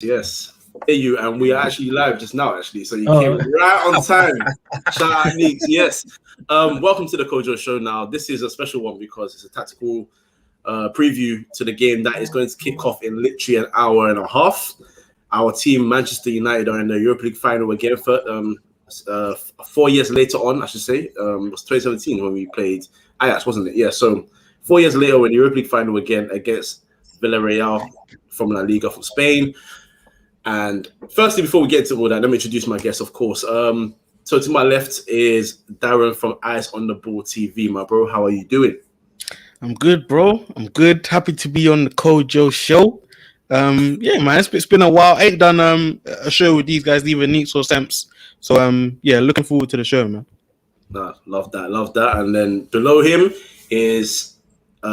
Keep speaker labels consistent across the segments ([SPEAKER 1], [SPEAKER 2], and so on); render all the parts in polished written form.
[SPEAKER 1] Yes. Hey you, and we are actually live just now, actually. So you came
[SPEAKER 2] Oh,
[SPEAKER 1] right on time. Shout out Neeks. Yes. Welcome to the Kojo show now. This is a special one because it's a tactical preview to the game that is going to kick off in literally an hour and a half. Our team, Manchester United, are in the Europa League final again for 4 years later on, I should say. It was 2017 when we played Ajax, wasn't it? Yeah, so 4 years later, we're in the Europa League final again against Villarreal from La Liga from Spain. And firstly, before we get into all that, let me introduce my guest, of course. So to my left is Darren from Eyes on the Ball TV. My bro, how are you doing?
[SPEAKER 3] I'm good, bro. I'm good. Happy to be on the Kojo show. Yeah, man, it's been a while. I ain't done a show with these guys, either Neeks or Semps. So yeah, looking forward to the show, man.
[SPEAKER 1] Nah, love that. And then below him is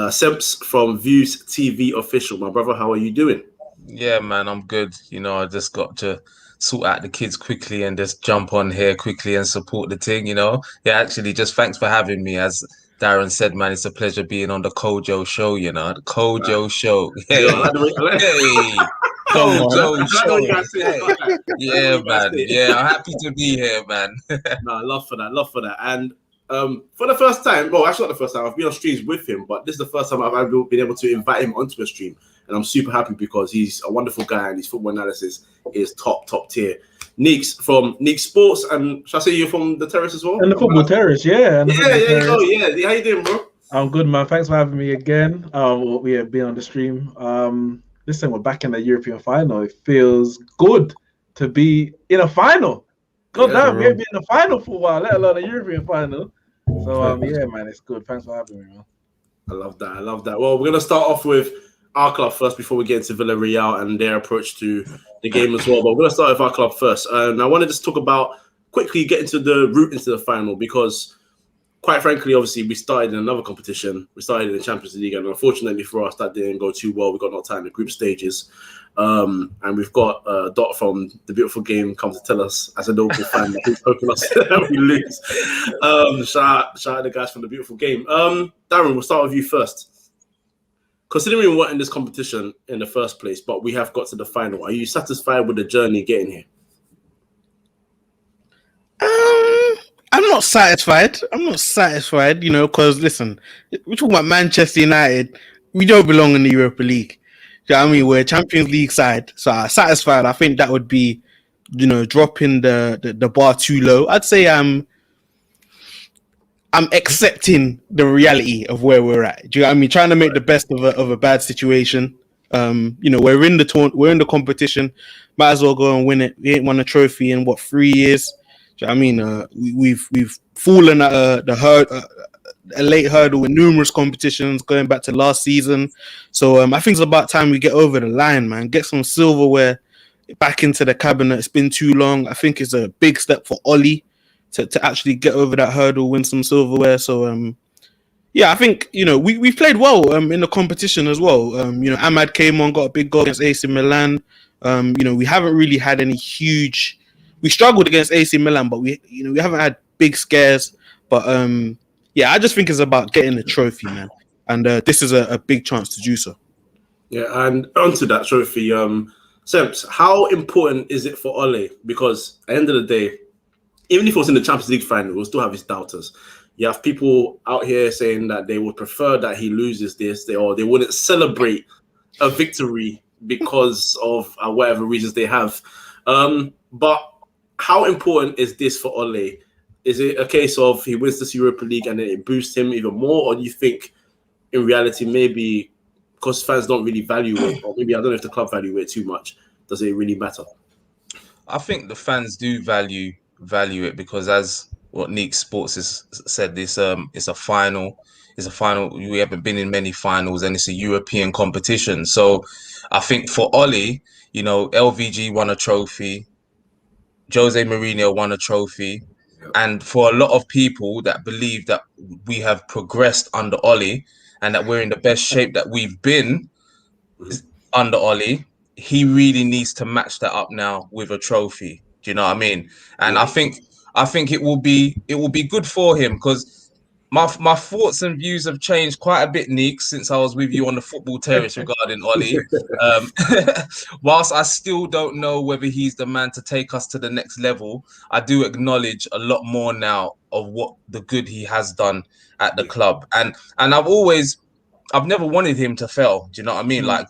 [SPEAKER 1] Semps from Views TV Official. My brother, how are you doing?
[SPEAKER 4] Yeah, man, I'm good. I just got to sort out the kids quickly and just jump on here quickly and support the thing. Yeah, actually, just thanks for having me. As Darren said, man, it's a pleasure being on the Kojo show. The Kojo show. Hey,
[SPEAKER 1] Yo, I like the way,
[SPEAKER 4] hey, Kojo show. Yeah, man. Yeah, I'm happy to be here, man.
[SPEAKER 1] No, love for that. And for the first time, well, actually not the first time, I've been on streams with him, but this is the first time I've ever been able to invite him onto a stream. And I'm super happy because he's a wonderful guy and his football analysis is top tier. Neeks from Neeks Sports, and shall I say you're from the Terrace as well?
[SPEAKER 2] and the Football Terrace, yeah.
[SPEAKER 1] Yeah. How you doing, bro?
[SPEAKER 2] I'm good, man. Thanks for having me again. We have been on the stream. Listen, we're back in the European final. It feels good to be in a final. God damn, we haven't been in the final for a while, let alone a European final. So yeah, man, it's good. Thanks for having me, man.
[SPEAKER 1] I love that. Well, we're gonna start off with our club first before we get into Villarreal and their approach to the game as well. But we're going to start with our club first. And I want to just talk about quickly get into the route into the final because, quite frankly, obviously, we started in another competition. We started in the Champions League. And unfortunately for us, that didn't go too well. We got knocked out in the group stages. And we've got Dot from The Beautiful Game come to tell us, as a local fan, that he's hoping us that we lose. Shout out the guys from The Beautiful Game. Darren, we'll start with you first. Considering we weren't in this competition in the first place, but we have got to the final, are you satisfied with the journey getting here?
[SPEAKER 3] I'm not satisfied. Because listen, we're talking about Manchester United. We don't belong in the Europa League. Do you know what I mean? We're a Champions League side. So satisfied, I think that would be, dropping the bar too low. I'd say I'm accepting the reality of where we're at. Do you know what I mean? Trying to make the best of a bad situation. We're in the competition. Might as well go and win it. We ain't won a trophy in 3 years. Do you know what I mean? We've fallen at a late hurdle in numerous competitions going back to last season. So I think it's about time we get over the line, man. Get some silverware back into the cabinet. It's been too long. I think it's a big step for Ollie to actually get over that hurdle, win some silverware. So, yeah, I think, we played well in the competition as well. Ahmad came on, got a big goal against AC Milan. We haven't really had any huge... We struggled against AC Milan, but we haven't had big scares. But, yeah, I just think it's about getting the trophy, man. And this is a big chance to do so.
[SPEAKER 1] Yeah, and onto that trophy, Semps, how important is it for Ole? Because at the end of the day, even if it was in the Champions League final, we'll still have his doubters. You have people out here saying that they would prefer that he loses this, or they wouldn't celebrate a victory because of whatever reasons they have. But how important is this for Ole? Is it a case of he wins this Europa League and then it boosts him even more? Or do you think in reality, maybe because fans don't really value it, or maybe I don't know if the club value it too much, does it really matter?
[SPEAKER 4] I think the fans do value it because, as what Neeks Sports has said, it's a final. It's a final. We haven't been in many finals, and it's a European competition. So, I think for Ollie, LVG won a trophy, Jose Mourinho won a trophy, and for a lot of people that believe that we have progressed under Ollie and that we're in the best shape that we've been under Ollie, he really needs to match that up now with a trophy. Do you know what I mean? And I think it will be good for him because my thoughts and views have changed quite a bit, Neek, since I was with you on the football terrace regarding Ollie. Whilst I still don't know whether he's the man to take us to the next level, I do acknowledge a lot more now of what the good he has done at the club. And I've never wanted him to fail. Do you know what I mean? Like,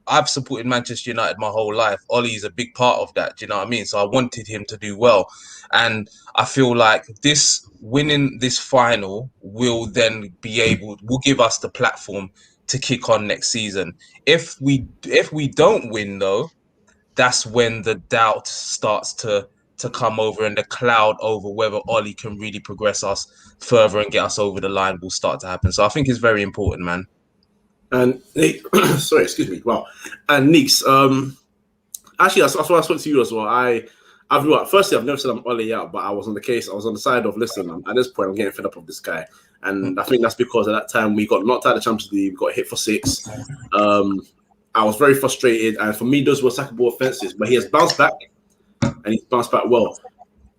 [SPEAKER 4] I've supported Manchester United my whole life. Ollie's a big part of that. Do you know what I mean? So I wanted him to do well. And I feel like winning this final will give us the platform to kick on next season. If we don't win though, that's when the doubt starts to come over and the cloud over whether Ollie can really progress us further and get us over the line will start to happen. So I think it's very important, man.
[SPEAKER 1] And sorry, excuse me. Wow. And Neeks, actually, that's why I spoke to you as well. Firstly, I've never said I'm Ollie out, but I was on the side of, listen, at this point, I'm getting fed up of this guy. And I think that's because at that time we got knocked out of the Champions League, we got hit for 6. I was very frustrated. And for me, those were sackable offenses. But he has bounced back, and he's bounced back well.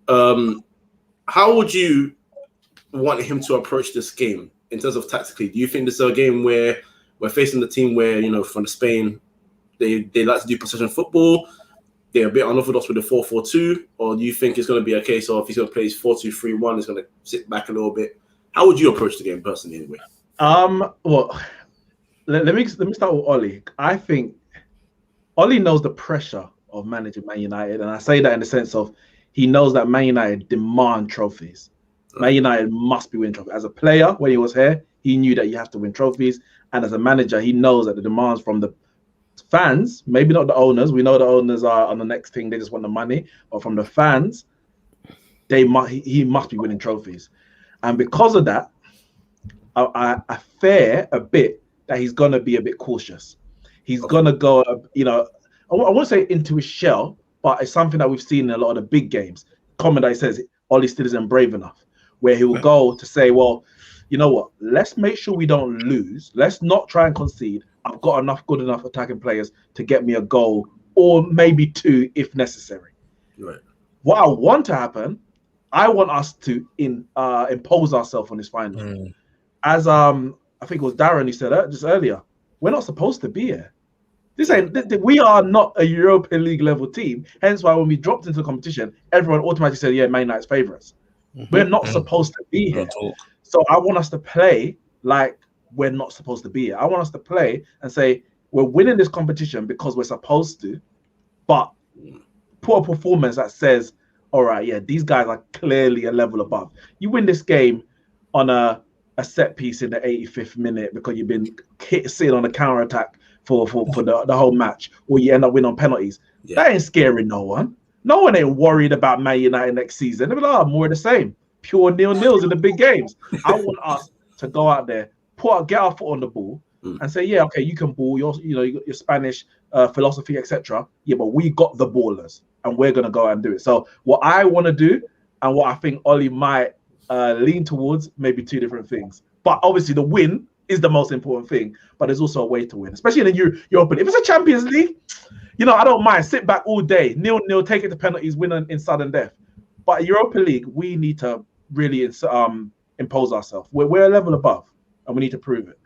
[SPEAKER 1] How would you want him to approach this game in terms of tactically? Do you think this is a game where we're facing the team where, from Spain, they like to do possession football? They're a bit unorthodox with the 4-4-2, or do you think it's going to be a case of if he's going to play his 4-2-3-1, he's going to sit back a little bit? How would you approach the game personally, anyway?
[SPEAKER 2] Well, let me start with Ollie. I think Ollie knows the pressure of managing Man United, and I say that in the sense of he knows that Man United demand trophies. Man United must be winning trophies. As a player, when he was here, he knew that you have to win trophies, and as a manager, he knows that the demands from the fans, maybe not the owners. We know the owners are on the next thing; they just want the money. But from the fans, he must be winning trophies, and because of that, I fear a bit that he's gonna be a bit cautious. He's gonna go, I won't say into his shell, but it's something that we've seen in a lot of the big games. Comment that he says Ollie still isn't brave enough, where he will go to say, well, you know what? Let's make sure we don't lose. Let's not try and concede. I've got good enough attacking players to get me a goal or maybe 2 if necessary.
[SPEAKER 1] Right.
[SPEAKER 2] What I want to happen, I want us to impose ourselves on this final. As I think it was Darren who said that just earlier, we're not supposed to be here. We are not a Europa League level team. Hence why when we dropped into the competition, everyone automatically said, yeah, Man United's favourites. We're not supposed to be here. So I want us to play like we're not supposed to be here. I want us to play and say, we're winning this competition because we're supposed to, but put a performance that says, all right, yeah, these guys are clearly a level above. You win this game on a set piece in the 85th minute because you've been sitting on a counter attack for the whole match, or you end up winning on penalties. Yeah. That ain't scaring no one. No one ain't worried about Man United next season. They'll be like, more of the same. Pure nil-nils in the big games. I want us to go out there, get our foot on the ball, and say, yeah, okay, you can ball. You got your Spanish philosophy, etc. Yeah, but we got the ballers, and we're gonna go out and do it. So what I want to do, and what I think Ollie might lean towards, maybe 2 different things. But obviously, the win is the most important thing. But there's also a way to win, especially in the Europa. If it's a Champions League, I don't mind. Sit back all day, 0-0, take it to penalties, win in sudden death. But Europa League, we need to really impose ourselves. We're a level above, and we need to prove it.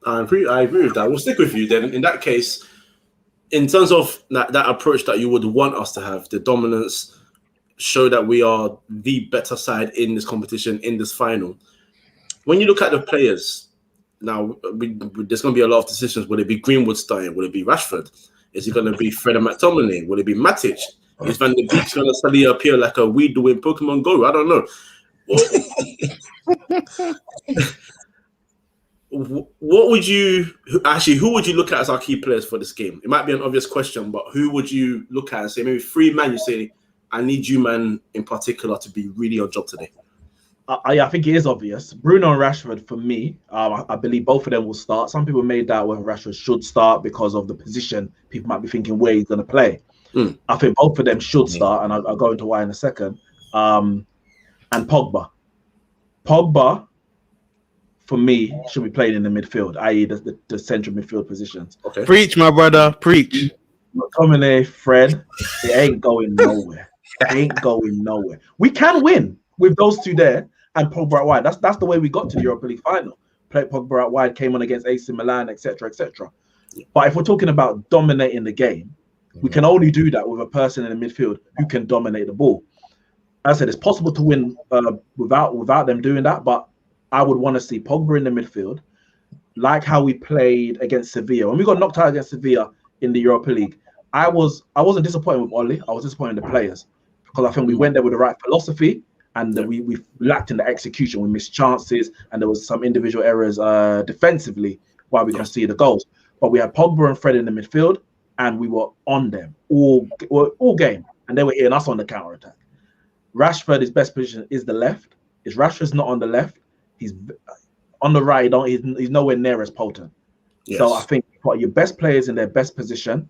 [SPEAKER 1] I agree with that. We'll stick with you then. In that case, in terms of that approach that you would want us to have, the dominance, show that we are the better side in this competition, in this final. When you look at the players, now there's going to be a lot of decisions. Will it be Greenwood starting? Will it be Rashford? Is it going to be Fred and McTominay? Will it be Matic? Is Van de Beek going to suddenly appear like a weed doing Pokemon Go? I don't know. What would you who would you look at as our key players for this game? It might be an obvious question, but who would you look at and say maybe 3 man? You say, I need you, man, in particular, to be really on job today.
[SPEAKER 2] I think it is obvious. Bruno and Rashford, for me, I believe both of them will start. Some people made doubt whether Rashford should start because of the position. People might be thinking where he's going to play. I think both of them should start, and I'll go into why in a second. And Pogba. Pogba, for me, should be playing in the midfield, i.e. the central midfield positions.
[SPEAKER 3] Okay. Preach, my brother, preach.
[SPEAKER 2] McTominay, Fred, it ain't going nowhere. It ain't going nowhere. We can win with those 2 there, and Pogba out wide. That's the way we got to the Europa League final. Played Pogba out wide, came on against AC Milan, etc., etc. But if we're talking about dominating the game, we can only do that with a person in the midfield who can dominate the ball. As I said, it's possible to win without them doing that, but I would want to see Pogba in the midfield, like how we played against Sevilla. When we got knocked out against Sevilla in the Europa League, I wasn't disappointed with Oli. I was disappointed in the players because I think we went there with the right philosophy, and we lacked in the execution. We missed chances, and there was some individual errors defensively while we conceded the goals. But we had Pogba and Fred in the midfield, and we were on them all game, and they were hitting us on the counter attack. Rashford, his best position is the left. If Rashford's not on the left, he's on the right. He's nowhere near as potent. Yes. So I think you put your best players in their best position,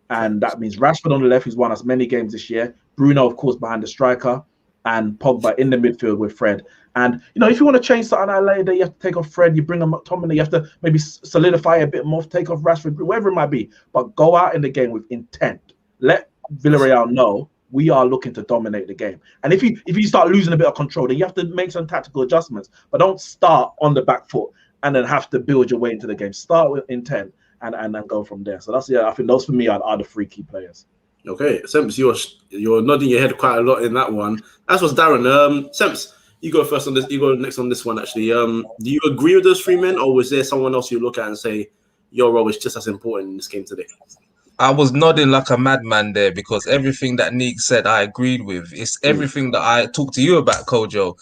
[SPEAKER 2] and that means Rashford on the left, who's won us many games this year. Bruno, of course, behind the striker, and Pogba in the midfield with Fred. And if you want to change something out later, you have to take off Fred. You bring him up, Tomlin. You have to maybe solidify a bit more, take off Rashford, whatever it might be. But go out in the game with intent. Let Villarreal know we are looking to dominate the game. And if you start losing a bit of control, then you have to make some tactical adjustments. But don't start on the back foot and then have to build your way into the game. Start with intent and then go from there. So I think those for me are the three key players.
[SPEAKER 1] Okay, Semps, you're nodding your head quite a lot in that one. As was Darren. Semps, you go first on this. You go next on this one. Actually, do you agree with those three men, or was there someone else you look at and say your role is just as important in this game today?
[SPEAKER 4] I was nodding like a madman there because everything that Neek said, I agreed with. It's everything that I talked to you about, Kojo.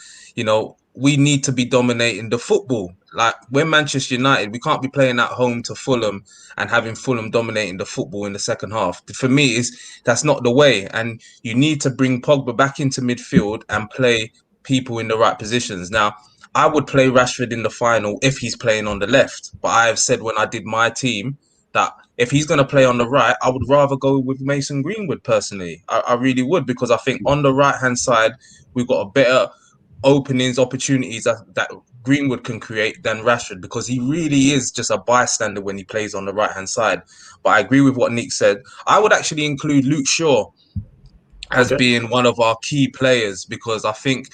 [SPEAKER 4] We need to be dominating the football. Like when Manchester United, we can't be playing at home to Fulham and having Fulham dominating the football in the second half. For me, that's not the way. And you need to bring Pogba back into midfield and play people in the right positions. Now, I would play Rashford in the final if he's playing on the left. But I have said when I did my team that if he's going to play on the right, I would rather go with Mason Greenwood personally. I really would, because I think on the right-hand side, we've got a better openings, opportunities that Greenwood can create than Rashford, because he really is just a bystander when he plays on the right-hand side. But I agree with what Nick said. I would actually include Luke Shaw as being one of our key players, because I think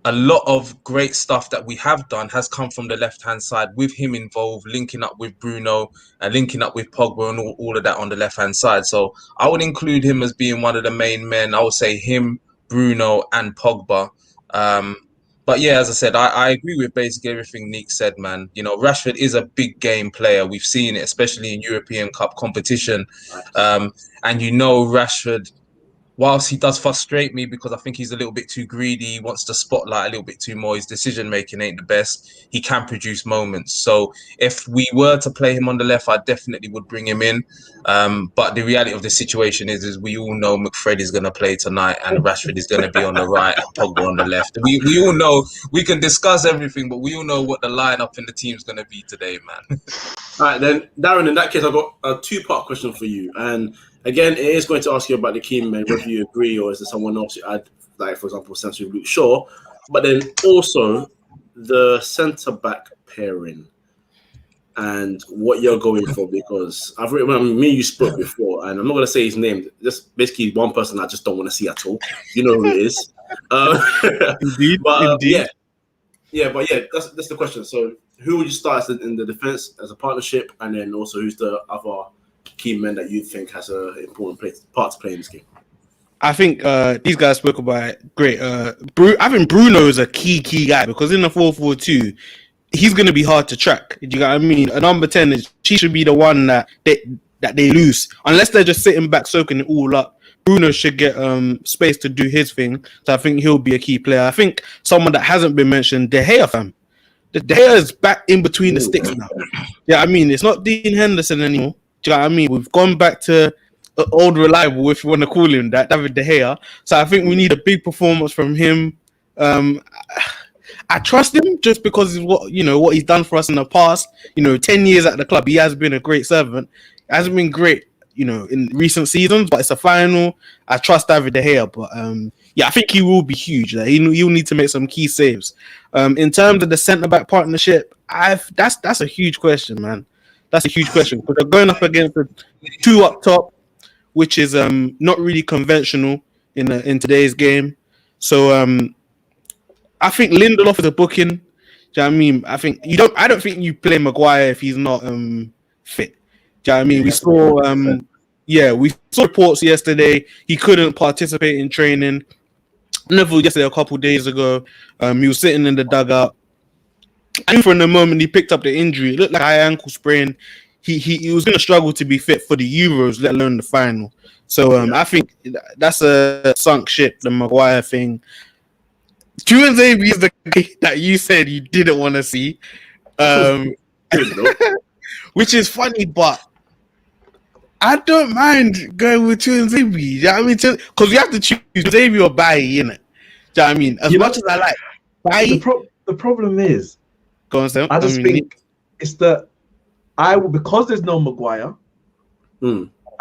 [SPEAKER 4] a lot of great stuff that we have done has come from the left-hand side with him involved, linking up with Bruno and linking up with Pogba and all of that on the left-hand side. So I would include him as being one of the main men. I would say him, Bruno and Pogba. But yeah, as I said, I agree with basically everything Nick said, man. Rashford is a big game player. We've seen it, especially in European Cup competition. And Rashford, whilst he does frustrate me because I think he's a little bit too greedy, he wants the spotlight a little bit too more, his decision-making ain't the best, he can produce moments. So if we were to play him on the left, I definitely would bring him in. But the reality of the situation is we all know McFred is going to play tonight and Rashford is going to be on the right and Pogba on the left. We all know, we can discuss everything, but we all know what the lineup in the team's going to be today, man.
[SPEAKER 1] All right, then, Darren, in that case, I've got a two-part question for you. And again, it is going to ask you about the key men, whether you agree or is there someone else you add, like, for example, Samson with Luke Shaw. But then also the centre-back pairing and what you're going for, because me and you spoke before, and I'm not going to say his name, just basically one person I just don't want to see at all. You know who it is.
[SPEAKER 3] Indeed.
[SPEAKER 1] But that's the question. So who would you start in the defense as a partnership, and then also who's the other key men that you think has an important part to play in this game?
[SPEAKER 3] I think these guys spoke about it. Great. I think Bruno is a key guy, because in the 4-4-2, he's going to be hard to track. Do you get what I mean? A number 10 she should be the one that they lose, unless they're just sitting back soaking it all up. Bruno should get space to do his thing, so I think he'll be a key player. I think someone that hasn't been mentioned, De Gea, fam. De Gea is back in between the sticks now. Yeah, I mean, it's not Dean Henderson anymore. Do you know what I mean? We've gone back to old reliable, if you want to call him that, David De Gea. So I think we need a big performance from him. I trust him just because of what he's done for us in the past. 10 years at the club, he has been a great servant. He hasn't been great, in recent seasons, but it's a final. I trust David De Gea, but I think he will be huge. Like, he'll need to make some key saves. In terms of the centre-back partnership, that's a huge question, man. That's a huge question, because they're going up against the two up top, which is not really conventional in today's game. So I think Lindelof is a booking. Do you know what I mean? I don't think you play Maguire if he's not fit. Do you know what I mean? We saw reports yesterday. He couldn't participate in training. Neville yesterday, a couple days ago, he was sitting in the dugout. And from the moment he picked up the injury, it looked like a high ankle sprain. He was going to struggle to be fit for the Euros, let alone the final. So I think that's a sunk ship, the Maguire thing. Tuanzebe is the guy that you said you didn't want to see, which is funny, but I don't mind going with Tuanzebe. You know what I mean? Because we have to choose Tuanzebe or Bailly, innit? Do you know what I mean? As much as I like Bailly,
[SPEAKER 2] the problem is,
[SPEAKER 3] go on, Sam.
[SPEAKER 2] I just think it's because there's no Maguire.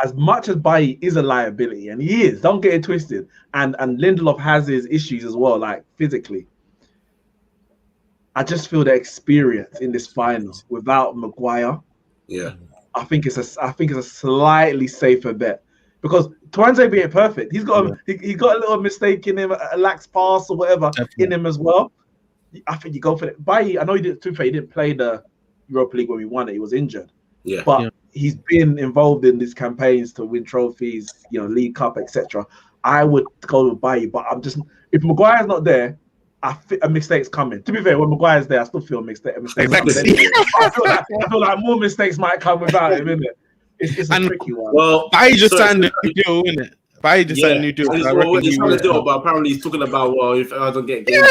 [SPEAKER 2] As much as Bailly is a liability, and he is, don't get it twisted, and Lindelof has his issues as well, like physically. I just feel the experience in this final without Maguire.
[SPEAKER 1] Yeah,
[SPEAKER 2] I think it's a slightly safer bet because Tuanzebe ain't perfect. He's got he got a little mistake in him, a lax pass or whatever in him as well. I think you go for it. Bailly, I know he didn't play the Europa League when we won it. He was injured.
[SPEAKER 1] Yeah,
[SPEAKER 2] but he's been involved in these campaigns to win trophies, League Cup, etc. I would go with Bailly, but if Maguire's not there, a mistake's coming. To be fair, when Maguire's there, I still feel a mistake.
[SPEAKER 3] Exactly.
[SPEAKER 2] I feel like more mistakes might come without him, isn't it? It's a tricky one.
[SPEAKER 1] Well,
[SPEAKER 3] Bailly just signed a new deal, isn't it? Bailly just signed a new deal.
[SPEAKER 1] He's trying to do, but apparently he's talking about, if I don't get games.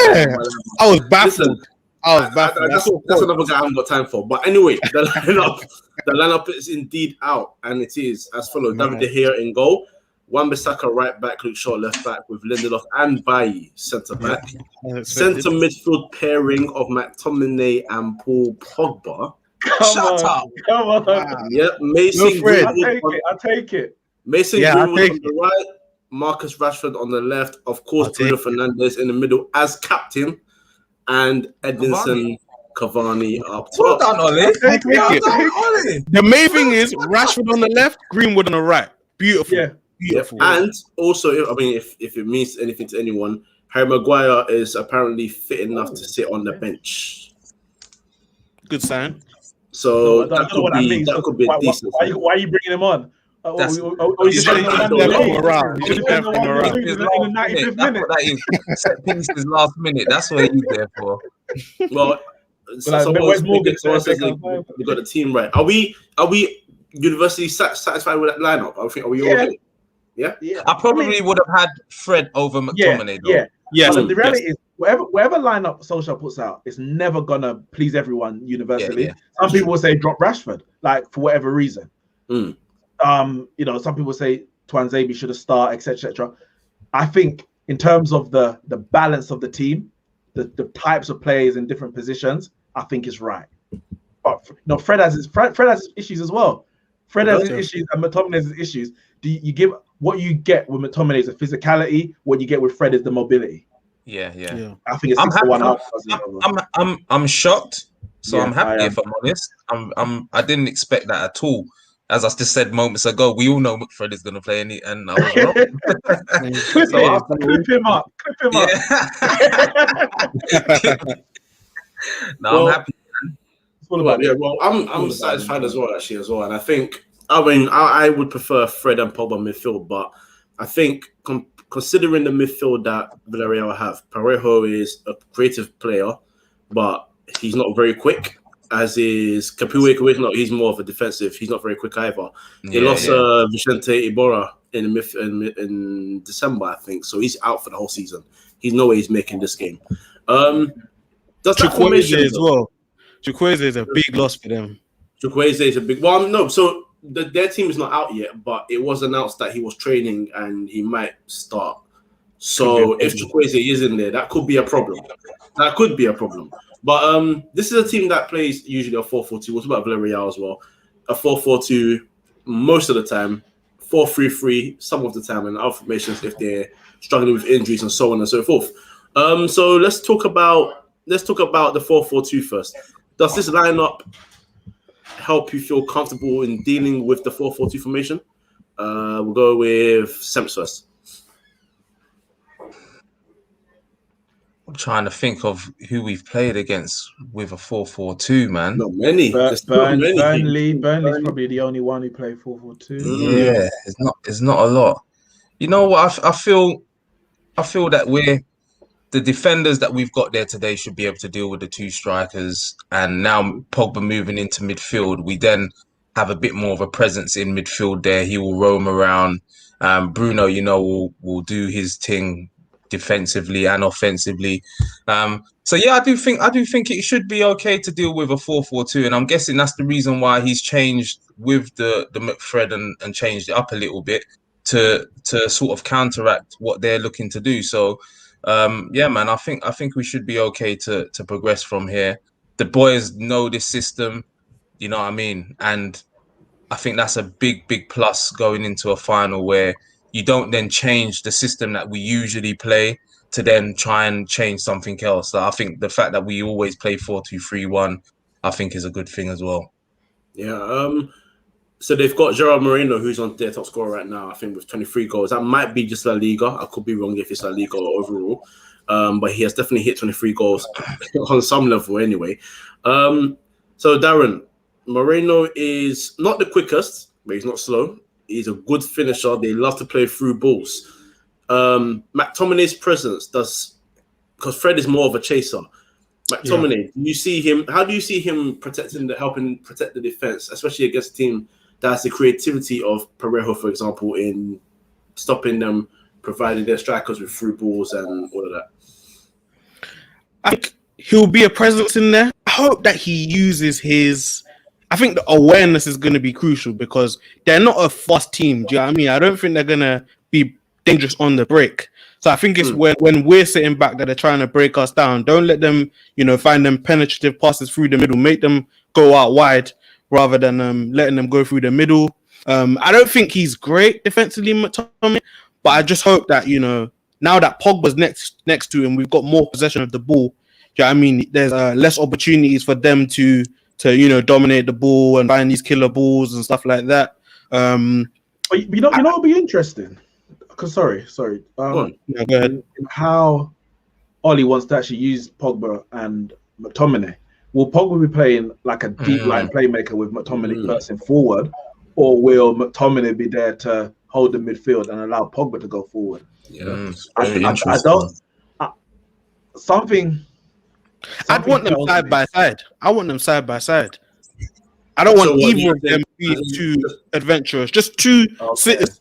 [SPEAKER 3] I was baffled.
[SPEAKER 1] That's another guy I haven't got time for. But anyway, the lineup is indeed out, and it is as follows: David De Gea in goal, Wan-Bissaka right back, Luke Shaw left back with Lindelof and Bailly centre back. Centre midfield pairing of McTominay and Paul Pogba.
[SPEAKER 2] Shut up! Come on!
[SPEAKER 1] Wow. Yeah, Mason Greenwood.
[SPEAKER 2] I take it.
[SPEAKER 1] Mason Greenwood on the right, Marcus Rashford on the left. Of course, Bruno Fernandes in the middle as captain. And Edinson Cavani up top.
[SPEAKER 4] Well done, Ollie.
[SPEAKER 3] The main thing is Rashford on the left, Greenwood on the right. Beautiful. Yeah. Beautiful.
[SPEAKER 1] And also, I mean, if it means anything to anyone, Harry Maguire is apparently fit enough to sit on the bench.
[SPEAKER 3] Good sign.
[SPEAKER 1] So that could be decent.
[SPEAKER 2] Why are you bringing him on?
[SPEAKER 4] That's
[SPEAKER 2] what
[SPEAKER 4] that is. Set pieces last minute. That's what he's there for.
[SPEAKER 1] Well, we got the team right. Are we universally satisfied with that lineup? Are we all okay? Yeah.
[SPEAKER 4] I probably would have had Fred over McTominay.
[SPEAKER 2] Yeah. But the reality is, whatever lineup Solskjaer puts out, it's never gonna please everyone universally. Some people will say drop Rashford, like for whatever reason. Some people say Tuanzebe should have started, etc. I think in terms of the balance of the team, the types of players in different positions, I think it's right. But Fred has his issues as well. Fred has his issues and McTominay has his issues. You give what you get with McTominay is the physicality. What you get with Fred is the mobility.
[SPEAKER 4] Yeah.
[SPEAKER 2] I think it's 6-1.
[SPEAKER 4] I'm shocked. So I'm happy if I'm honest. I didn't expect that at all. As I just said moments ago, we all know Fred is going to play, and I was wrong.
[SPEAKER 2] Clip him up.
[SPEAKER 4] I'm happy.
[SPEAKER 1] I'm satisfied as well, and I think I would prefer Fred and Pogba midfield, but I think considering the midfield that Villarreal have, Parejo is a creative player, but he's not very quick. As is Capué, he's more of a defensive. He's not very quick either. They lost Vicente Iborra in December, I think. So he's out for the whole season. He's no way he's making this game.
[SPEAKER 3] Chukwueze as well. Chukwueze is a big loss for them.
[SPEAKER 1] Chukwueze is a big. Well, no. So their team is not out yet, but it was announced that he was training and he might start. So if Chukwueze is in there, that could be a problem. But this is a team that plays usually a 4-4-2. We'll talk about Villarreal as well. A 4-4-2 most of the time, 4-3-3 some of the time, and other formations if they're struggling with injuries and so on and so forth. So let's talk about the 4-4-2 first. Does this lineup help you feel comfortable in dealing with the 4-4-2 formation? We'll go with Sems first.
[SPEAKER 4] trying to think of who we've played against with a 4-4-2, man.
[SPEAKER 1] Not many. There's not many.
[SPEAKER 2] Burnley's probably the only one who played 4-4-2.
[SPEAKER 4] Yeah, it's not a lot. You know what? I feel that the defenders that we've got there today should be able to deal with the two strikers. And now Pogba moving into midfield, we then have a bit more of a presence in midfield there. He will roam around. Bruno, will do his thing defensively and offensively. So yeah, I do think it should be okay to deal with a 4-4-2, and I'm guessing that's the reason why he's changed with the McFred and changed it up a little bit to sort of counteract what they're looking to do. So yeah, man, I think we should be okay to progress from here. The boys know this system, you know what I mean, and I think that's a big plus going into a final where you don't then change the system that we usually play to then try and change something else. So I think the fact that we always play 4-2-3-1, I think is a good thing as well.
[SPEAKER 1] Yeah. So they've got Gerard Moreno, who's on their top scorer right now, I think, with 23 goals. That might be just La Liga. I could be wrong if it's La Liga or overall. But he has definitely hit 23 goals on some level anyway. So Darren, Moreno is not the quickest, but he's not slow. He's a good finisher. They love to play through balls. McTominay's presence does, because Fred is more of a chaser. McTominay, do you see him? How do you see him helping protect the defense, especially against a team that has the creativity of Parejo, for example, in stopping them, providing their strikers with through balls and all of that?
[SPEAKER 3] I think he'll be a presence in there. I hope that he uses his. I think the awareness is going to be crucial because they're not a fast team. Do you know what I mean? I don't think they're going to be dangerous on the break. So I think it's when we're sitting back that they're trying to break us down. Don't let them, find them penetrative passes through the middle. Make them go out wide rather than letting them go through the middle. I don't think he's great defensively, McTominay, but I just hope that, now that Pogba's next to him, we've got more possession of the ball. Do you know what I mean? There's less opportunities for them to dominate the ball and find these killer balls and stuff like that.
[SPEAKER 2] It'll be interesting. Because sorry.
[SPEAKER 3] Go ahead.
[SPEAKER 2] How Ollie wants to actually use Pogba and McTominay. Will Pogba be playing like a deep line playmaker with McTominay pressing forward, or will McTominay be there to hold the midfield and allow Pogba to go forward?
[SPEAKER 4] Yeah,
[SPEAKER 2] I don't.
[SPEAKER 3] I'd want them side by side. I want them side by side. I don't want either of them being too adventurous. Just two sitters,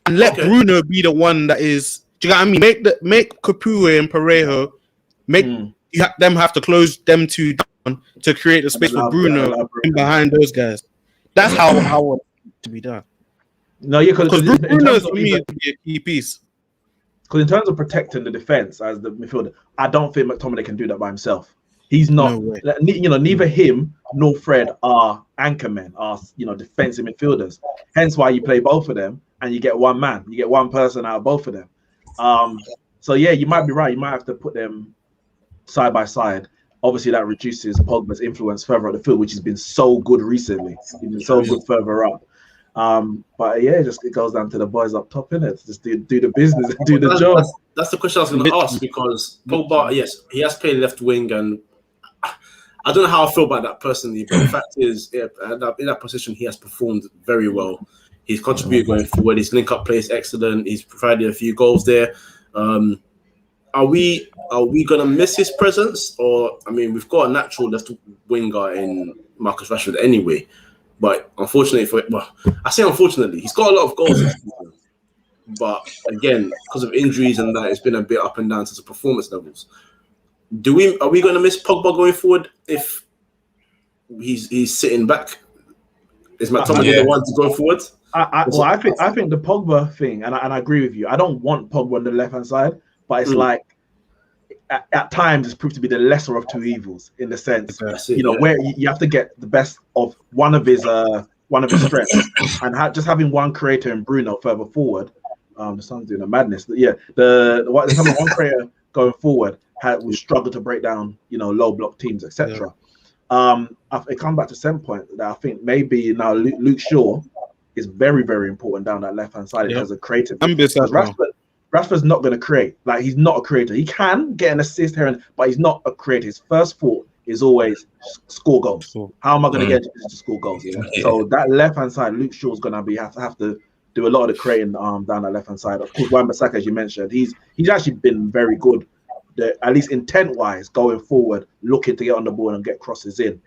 [SPEAKER 3] and let Bruno be the one that is. Do you know what I mean? Make Capoue and Parejo them have to close them two down to create a space for Bruno in behind those guys. That's how I want it to be done.
[SPEAKER 2] No, because
[SPEAKER 3] Bruno for me is a key piece.
[SPEAKER 2] Because in terms of protecting the defense as the midfielder, I don't think McTominay can do that by himself. He's not. No, neither him nor Fred are anchormen, are defensive midfielders. Hence why you play both of them and you get one man, you get one person out of both of them. So yeah, you might be right. You might have to put them side by side. Obviously, that reduces Pogba's influence further up the field, which has been so good recently. He's been so good further up. But yeah, it goes down to the boys up top, innit? Just do the business and do the job.
[SPEAKER 1] That's the question I was going to ask, because Pogba, yes, he has played left wing, and I don't know how I feel about that personally. But the fact is, in that position, he has performed very well. He's contributed going forward. His link-up play is excellent. He's provided a few goals there. Are we going to miss his presence? Or, I mean, we've got a natural left winger in Marcus Rashford anyway. But unfortunately, I say unfortunately, he's got a lot of goals this season. But again, because of injuries and that, it's been a bit up and down to the performance levels. Are we going to miss Pogba going forward if he's sitting back? Is McTominay the one to go forward?
[SPEAKER 2] I think the Pogba thing, and I agree with you. I don't want Pogba on the left hand side, but it's like at times it's proved to be the lesser of two evils, in the sense, where you have to get the best of one of his strengths, and just having one creator in Bruno further forward. The sun's doing a madness. But yeah, having one creator going forward will struggle to break down, low block teams, etc. It comes back to same point that I think maybe now Luke Shaw is very, very important down that left hand side in terms of creative. Rashford's not going to create. Like, he's not a creator. He can get an assist here, but he's not a creator. His first thought is always score goals. How am I going to get to score goals?
[SPEAKER 4] Yeah.
[SPEAKER 2] So that left-hand side, Luke Shaw's going to have to do a lot of the creating down that left-hand side. Of course, Wan-Bissaka, as you mentioned, he's actually been very good, at least intent-wise, going forward, looking to get on the ball and get crosses in.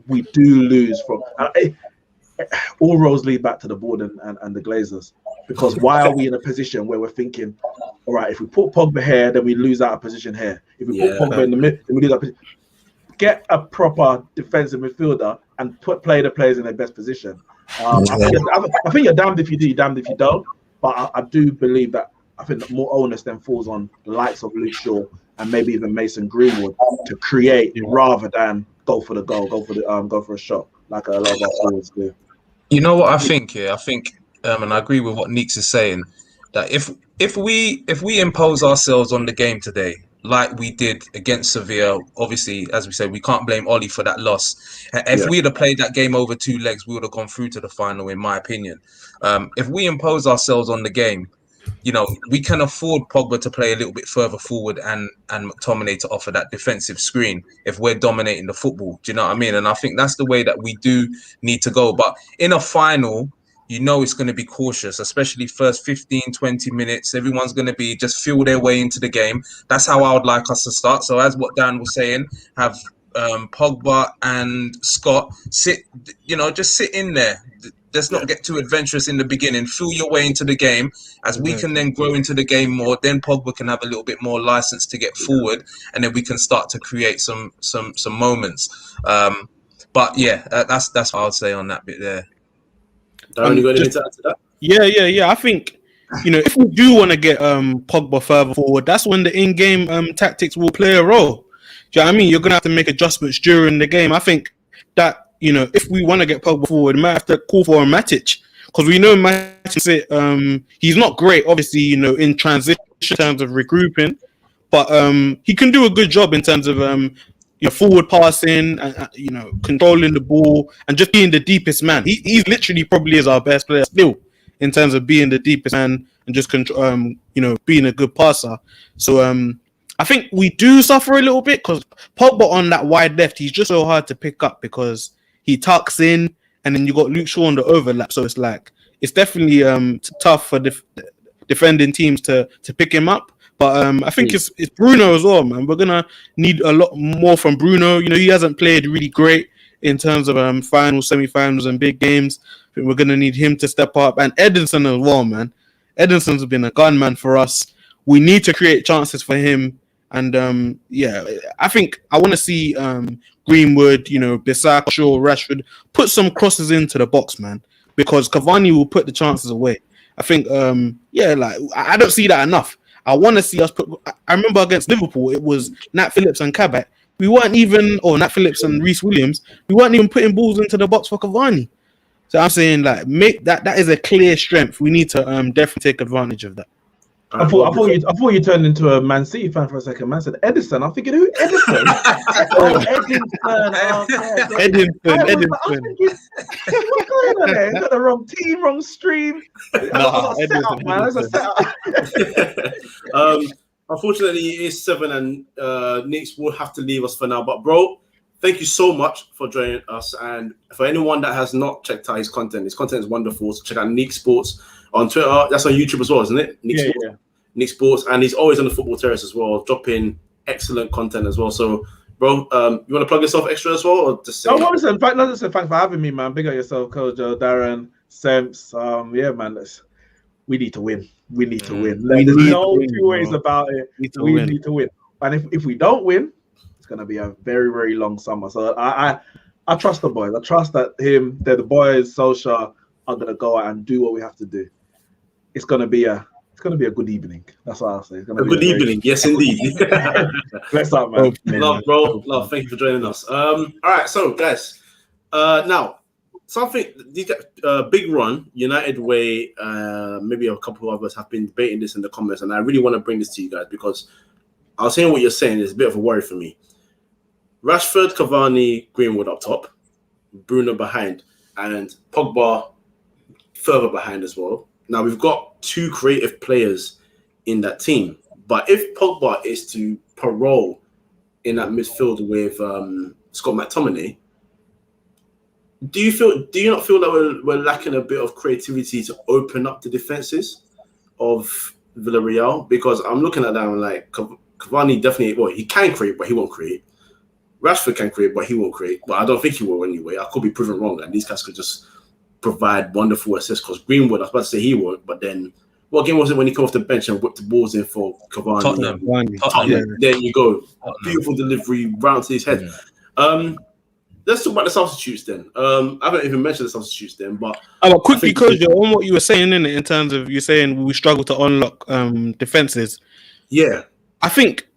[SPEAKER 2] We do lose from... all roads lead back to the board and the Glazers, because why are we in a position where we're thinking, all right, if we put Pogba here, then we lose out of position here. If we put Pogba in the mid, then we lose our position. Get a proper defensive midfielder and play the players in their best position. I think you're damned if you do, you're damned if you don't. But I do believe that I think that more onus then falls on the likes of Luke Shaw and maybe even Mason Greenwood to create rather than go for the goal, go for a shot like a lot of our forwards do.
[SPEAKER 4] You know what I think? Yeah, I think, and I agree with what Neeks is saying, that if we impose ourselves on the game today, like we did against Sevilla, obviously, as we said, we can't blame Oli for that loss. If we'd have played that game over 2 legs, we would have gone through to the final, in my opinion. If we impose ourselves on the game, we can afford Pogba to play a little bit further forward and McTominay to offer that defensive screen if we're dominating the football. Do you know what I mean? And I think that's the way that we do need to go. But in a final, it's going to be cautious, especially first 15, 20 minutes. Everyone's going to be just feel their way into the game. That's how I would like us to start. So as what Dan was saying, have Pogba and Scott just sit in there. Let's not get too adventurous in the beginning. Feel your way into the game. As we can then grow into the game more, then Pogba can have a little bit more license to get forward, and then we can start to create some moments. But yeah, that's what I would say on that bit there.
[SPEAKER 1] Darren, you got anything to add to that?
[SPEAKER 3] Yeah. I think if we do want to get Pogba further forward, that's when the in-game tactics will play a role. Do you know what I mean? You're gonna have to make adjustments during the game. I think that if we want to get Pogba forward, we might have to call for a Matic, because we know Matic, he's not great, obviously, in transition in terms of regrouping, but he can do a good job in terms of forward passing, controlling the ball and just being the deepest man. He's literally probably is our best player still in terms of being the deepest man and just being a good passer. So I think we do suffer a little bit because Pogba on that wide left, he's just so hard to pick up because he tucks in, and then you got Luke Shaw on the overlap. So it's definitely tough for defending teams to pick him up. But I think it's Bruno as well, man. We're gonna need a lot more from Bruno. He hasn't played really great in terms of finals, semi-finals, and big games. I think we're gonna need him to step up, and Edinson as well, man. Edison's been a gunman for us. We need to create chances for him. And I think I want to see Greenwood, Bissaka, Shaw, Rashford put some crosses into the box, man, because Cavani will put the chances away. I think, I don't see that enough. I want to see us put. I remember against Liverpool, it was Nat Phillips and Kabak. We weren't even, or Nat Phillips and Reece Williams. We weren't even putting balls into the box for Cavani. So I'm saying, make that is a clear strength. We need to definitely take advantage of that.
[SPEAKER 2] I thought you turned into a Man City fan for a second. Man said Edison. I'm thinking, who Edison? Edison. What's going on there? Is that the wrong team, wrong stream?
[SPEAKER 1] Unfortunately, it is 7, and Nick's will have to leave us for now. But bro, thank you so much for joining us. And for anyone that has not checked out his content is wonderful. So check out Nick Sports on Twitter. That's on YouTube as well, isn't it? Nick Sports, and he's always on the Football Terrace as well, dropping excellent content as well. So, bro, you want to plug yourself extra as well, or just say?
[SPEAKER 2] Listen, thanks for having me, man. Big up yourself, Kojo, Darren, Semps. Man, we need to win. We need to win. There's no two ways about it. We need to win. And if we don't win, it's gonna be a very, very long summer. So I trust the boys. I trust that the boys, Solskjaer, are gonna go out and do what we have to do. It's gonna be a good evening. That's what I'll say. It's gonna be a good
[SPEAKER 1] evening. Yes, indeed.
[SPEAKER 2] Bless up, man.
[SPEAKER 1] Love, bro. Love. Thank you for joining us. All right, so guys, now something big run United way. Maybe a couple of us have been debating this in the comments, and I really want to bring this to you guys because I was saying what you're saying is a bit of a worry for me. Rashford, Cavani, Greenwood up top, Bruno behind, and Pogba further behind as well. Now we've got 2 creative players in that team. But if Pogba is to parole in that midfield with Scott McTominay, do you not feel that we're lacking a bit of creativity to open up the defenses of Villarreal? Because I'm looking at that and like Cavani definitely, well, he can create, but he won't create. Rashford can create, but he won't create. But I don't think he will anyway. I could be proven wrong, and these guys could just provide wonderful assists. Because Greenwood, I was about to say he won't, but then what game was it when he came off the bench and whipped the balls in for Cavani?
[SPEAKER 4] Tottenham.
[SPEAKER 1] Yeah. There you go. Beautiful delivery, round to his head. Let's talk about the substitutes then. I haven't even mentioned the substitutes then, but
[SPEAKER 3] quickly, Kojo, on what you were saying in terms of you saying we struggle to unlock defenses.
[SPEAKER 1] Yeah,
[SPEAKER 3] I think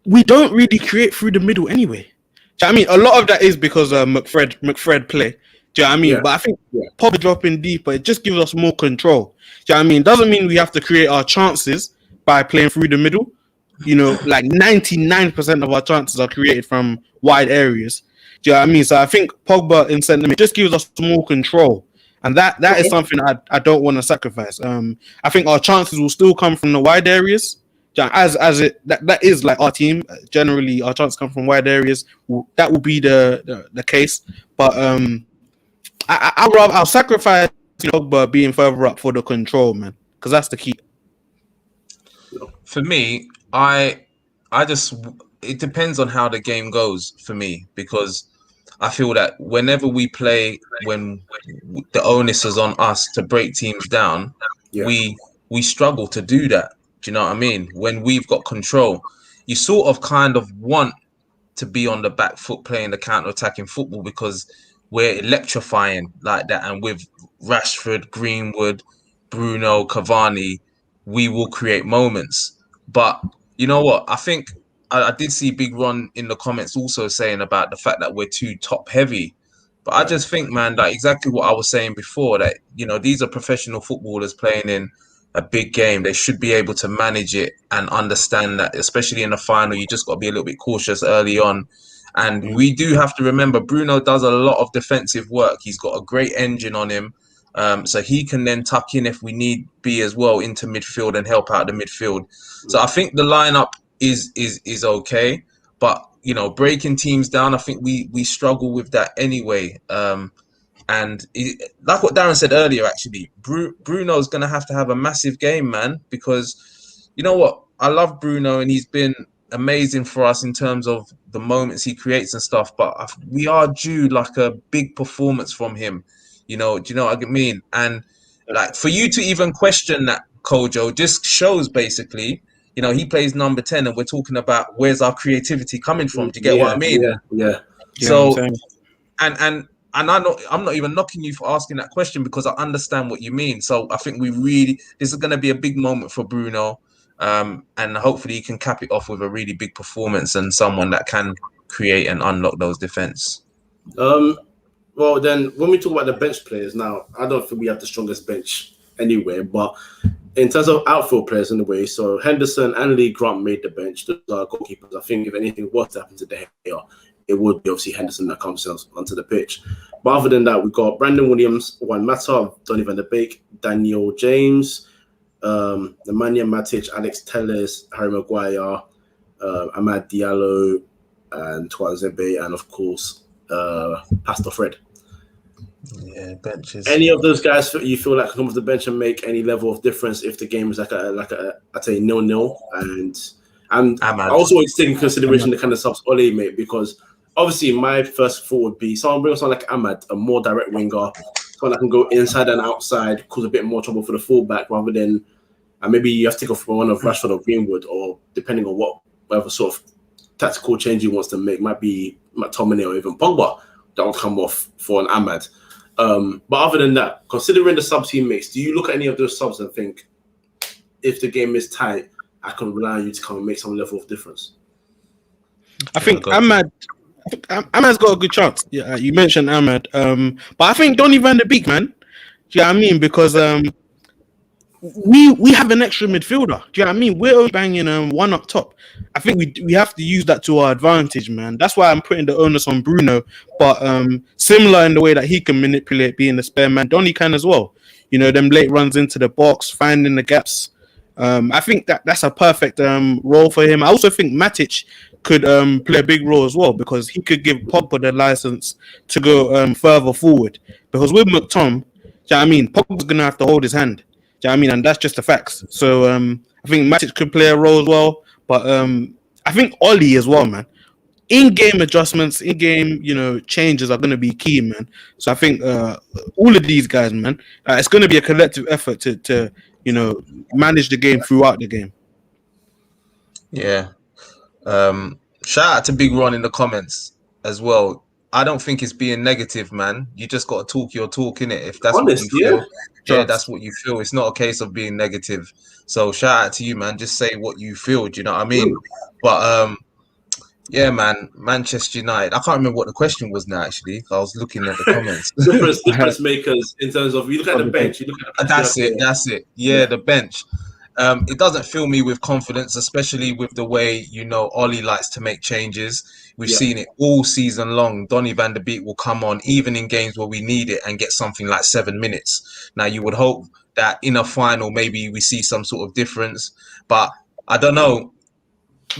[SPEAKER 3] we don't really create through the middle anyway. Do you know what I mean? A lot of that is because McFred play. Do you know what I mean?
[SPEAKER 1] Yeah.
[SPEAKER 3] But I think Pogba dropping deeper, it just gives us more control. Do you know what I mean? Doesn't mean we have to create our chances by playing through the middle. You know, like 99% of our chances are created from wide areas. Do you know what I mean? So I think Pogba in centre mid just gives us more control. And that is something I don't want to sacrifice. I think our chances will still come from the wide areas. As it that is like our team. Generally, our chances come from wide areas. That will be the case. But I'll sacrifice Pogba being further up for the control, man, because that's the key.
[SPEAKER 4] For me, it depends on how the game goes for me, because I feel that whenever we play, when the onus is on us to break teams down, we struggle to do that. Do you know what I mean? When we've got control, you sort of kind of want to be on the back foot playing the counter-attacking football because we're electrifying like that. And with Rashford, Greenwood, Bruno, Cavani, we will create moments. But you know what? I think I did see Big Ron in the comments also saying about the fact that we're too top heavy. But I just think, man, that exactly what I was saying before, that, these are professional footballers playing in a big game. They should be able to manage it and understand that, especially in the final, you just got to be a little bit cautious early on. And we do have to remember Bruno does a lot of defensive work. He's got a great engine on him. So he can then tuck in if we need be as well into midfield and help out the midfield. So I think the lineup is okay, but breaking teams down, I think we struggle with that anyway. Like what Darren said earlier, actually, Bruno's gonna have to have a massive game, man, because you know what? I love Bruno and he's been amazing for us in terms of the moments he creates and stuff, but we are due like a big performance from him. Do you know what I mean? And like for you to even question that, Kojo, just shows basically, he plays number 10 and we're talking about where's our creativity coming from. Do you get what I mean?
[SPEAKER 1] Yeah.
[SPEAKER 4] So, and I'm not even knocking you for asking that question because I understand what you mean. So I think this is going to be a big moment for Bruno. And hopefully he can cap it off with a really big performance and someone that can create and unlock those defense.
[SPEAKER 1] Well, then when we talk about the bench players now, I don't think we have the strongest bench anywhere, but in terms of outfield players in the way, so Henderson and Lee Grant made the bench. Those are goalkeepers. I think if anything was to happen to De Gea, it would be obviously Henderson that comes onto the pitch. But other than that, we've got Brandon Williams, Juan Mata, Donny van der Beek, Daniel James, Nemanja Matic, Alex Telles, Harry Maguire, Amad Diallo, and Tuanzebe, and of course, Pastor Fred.
[SPEAKER 4] Yeah, benches.
[SPEAKER 1] Any of those guys you feel like come off the bench and make any level of difference if the game is like a I'd say 0-0, and I also want to take into consideration the kind of subs Ole made, because obviously my first thought would be someone like Ahmad, a more direct winger, someone that can go inside and outside, cause a bit more trouble for the fullback, rather than maybe you have to take off one of Rashford or Greenwood, or depending on whatever sort of tactical change he wants to make, might be McTominay or even Pogba that will come off for an Ahmad. But other than that, considering the subs he makes, do you look at any of those subs and think, if the game is tight, I can rely on you to come and make some level of difference?
[SPEAKER 3] I think Ahmad's got a good chance. Yeah, you mentioned Ahmad, but I think Donny van der Beek, man. Do you know what I mean? Because we have an extra midfielder. Do you know what I mean? We're only banging one up top. I think we have to use that to our advantage, man. That's why I'm putting the onus on Bruno. But similar in the way that he can manipulate being the spare man, Donny can as well. Them late runs into the box, finding the gaps. I think that's a perfect role for him. I also think Matic could play a big role as well because he could give Pogba the license to go further forward. Because with McTom, do you know what I mean? Pogba's gonna have to hold his hand. Do you know what I mean? And that's just the facts. So I think Matic could play a role as well. But I think Ollie as well, man. In-game adjustments, in-game, changes are going to be key, man. So I think all of these guys, man, it's going to be a collective effort to manage the game throughout the game.
[SPEAKER 4] Yeah. Shout out to Big Ron in the comments as well. I don't think it's being negative, man. You just got to talk your talk, innit? If that's what you feel, that's what you feel. It's not a case of being negative. So shout out to you, man. Just say what you feel. Do you know what I mean? But yeah, man, Manchester United. I can't remember what the question was now, actually. I was looking at the comments.
[SPEAKER 1] difference makers in terms of, you look at the bench. You look at
[SPEAKER 4] That's it. Yeah, the bench. It doesn't fill me with confidence, especially with the way, Ollie likes to make changes. We've seen it all season long. Donny van der Beek will come on, even in games where we need it, and get something like 7 minutes. Now, you would hope that in a final, maybe we see some sort of difference. But I don't know.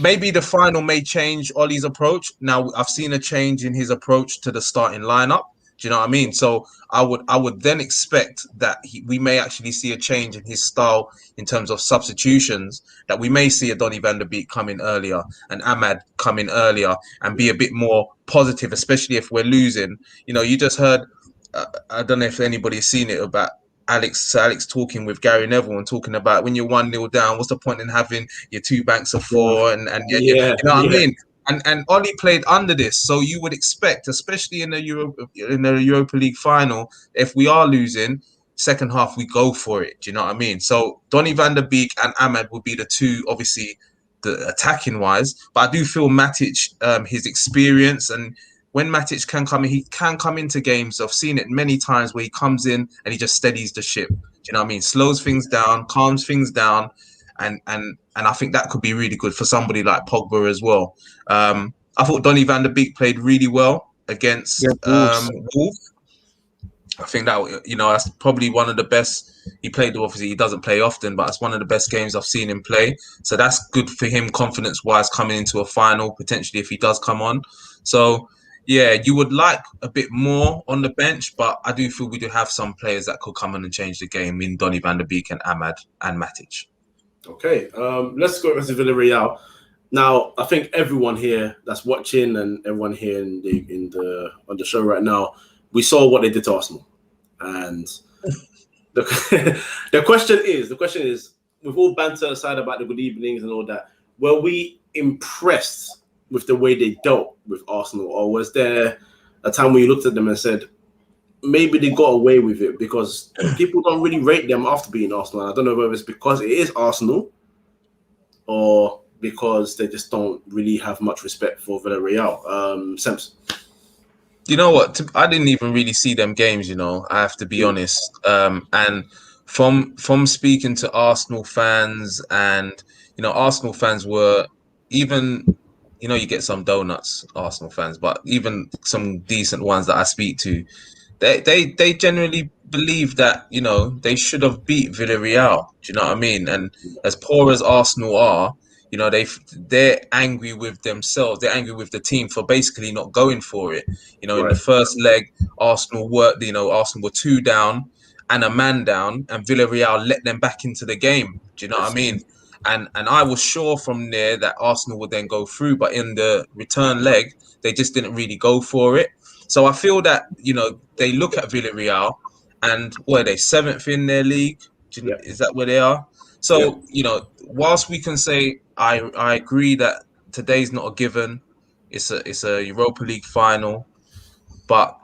[SPEAKER 4] Maybe the final may change Ollie's approach. Now, I've seen a change in his approach to the starting lineup. Do you know what I mean? So I would then expect that we may actually see a change in his style in terms of substitutions, that we may see a Donny van der Beek come in earlier and Ahmad come in earlier and be a bit more positive, especially if we're losing. You just heard, I don't know if anybody's seen it, about Alex talking with Gary Neville and talking about when you're 1-0 down, what's the point in having your 2 banks of 4 and you know what I mean? And Ollie played under this, so you would expect, especially in the Europa League final, if we are losing, second half we go for it. Do you know what I mean? So Donny van der Beek and Ahmad would be the two, obviously, the attacking wise. But I do feel Matic, his experience, and when Matic can come in, he can come into games. I've seen it many times where he comes in and he just steadies the ship. Do you know what I mean? Slows things down, calms things down. And I think that could be really good for somebody like Pogba as well. I thought Donny van der Beek played really well against Wolves. I think that, that's probably one of the best he played. Obviously, he doesn't play often, but it's one of the best games I've seen him play. So that's good for him confidence-wise coming into a final, potentially, if he does come on. So, yeah, you would like a bit more on the bench, but I do feel we do have some players that could come in and change the game in Donny van der Beek and Ahmad and Matic.
[SPEAKER 1] Okay, let's go to Villarreal. Now, I think everyone here that's watching and everyone here on the show right now, we saw what they did to Arsenal, and the question is, with all banter aside about the good evenings and all that, were we impressed with the way they dealt with Arsenal, or was there a time where you looked at them and said, maybe they got away with it? Because people don't really rate them after being Arsenal. I don't know whether it's because it is Arsenal or because they just don't really have much respect for Villarreal. Sems.
[SPEAKER 4] You know what? I didn't even really see them games, I have to be honest. And from speaking to Arsenal fans, and, Arsenal fans were even, you get some donuts, Arsenal fans, but even some decent ones that I speak to, they generally believe that, they should have beat Villarreal. Do you know what I mean? And as poor as Arsenal are, they're angry with themselves. They're angry with the team for basically not going for it. In the first leg, Arsenal were 2 down and a man down, and Villarreal let them back into the game. Do you know what I mean? And I was sure from there that Arsenal would then go through, but in the return leg, they just didn't really go for it. So I feel that, they look at Villarreal and what are they, 7th in their league? Is that where they are? So, whilst we can say, I agree that today's not a given, it's a Europa League final, but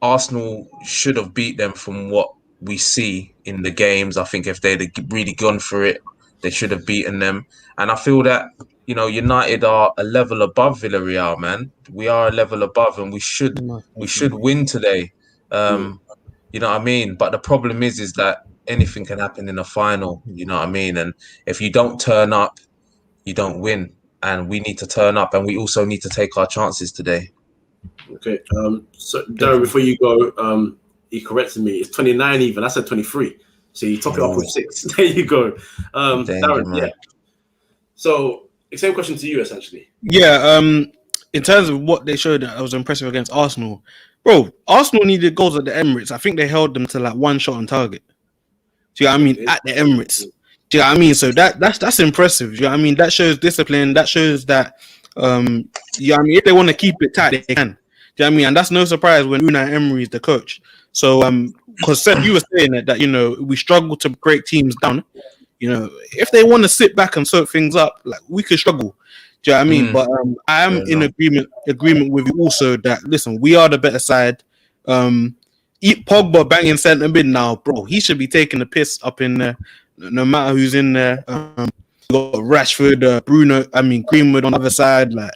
[SPEAKER 4] Arsenal should have beat them from what we see in the games. I think if they'd really gone for it, they should have beaten them. And I feel that, United are a level above Villarreal, man. We are a level above, and we should win today. You know what I mean? But the problem is that anything can happen in a final, you know what I mean? And if you don't turn up, you don't win. And we need to turn up, and we also need to take our chances today.
[SPEAKER 1] Okay. So Darren, before you go, he corrected me. It's 29 even. I said 23. So you top it up with 6. There you go. Darren, yeah. So same question to you, essentially.
[SPEAKER 3] Yeah. In terms of what they showed, I was impressive against Arsenal. Bro, Arsenal needed goals at the Emirates. I think they held them to like 1 shot on target. Do you know what I mean? At the Emirates. Do you know what I mean? So that's impressive. Do you know what I mean? That shows discipline. That shows that you know what I mean, if they want to keep it tight, they can. Do you know what I mean? And that's no surprise when Unai Emery is the coach. So because Seb, you were saying that you know, we struggle to break teams down. You know, if they want to sit back and soak things up, like, we could struggle. Do you know what I mean? But I am in agreement with you also that, listen, we are the better side. Pogba banging centre mid now, bro. He should be taking the piss up in there, no matter who's in there. Got Rashford, Greenwood on the other side. Like,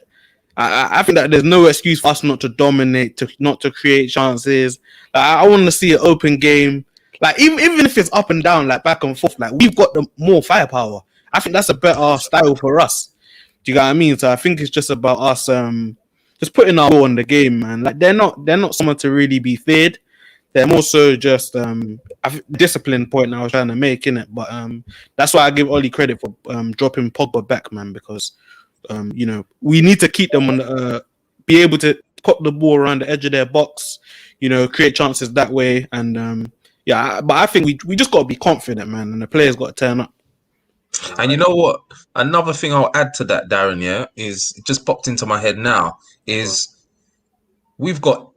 [SPEAKER 3] I think that there's no excuse for us not to dominate, not to create chances. Like, I want to see an open game. Like, even if it's up and down, like back and forth, like, we've got the more firepower. I think that's a better style for us. Do you get what I mean? So I think it's just about us just putting our ball in the game, man. Like, they're not someone to really be feared. They're more so just discipline point I was trying to make, innit? But that's why I give Oli credit for dropping Pogba back, man, because you know, we need to keep them on be able to put the ball around the edge of their box, you know, create chances that way. And but I think we just got to be confident, man, and the players got to turn up.
[SPEAKER 4] And you know what? Another thing I'll add to that, Darren, is it just popped into my head now, is we've got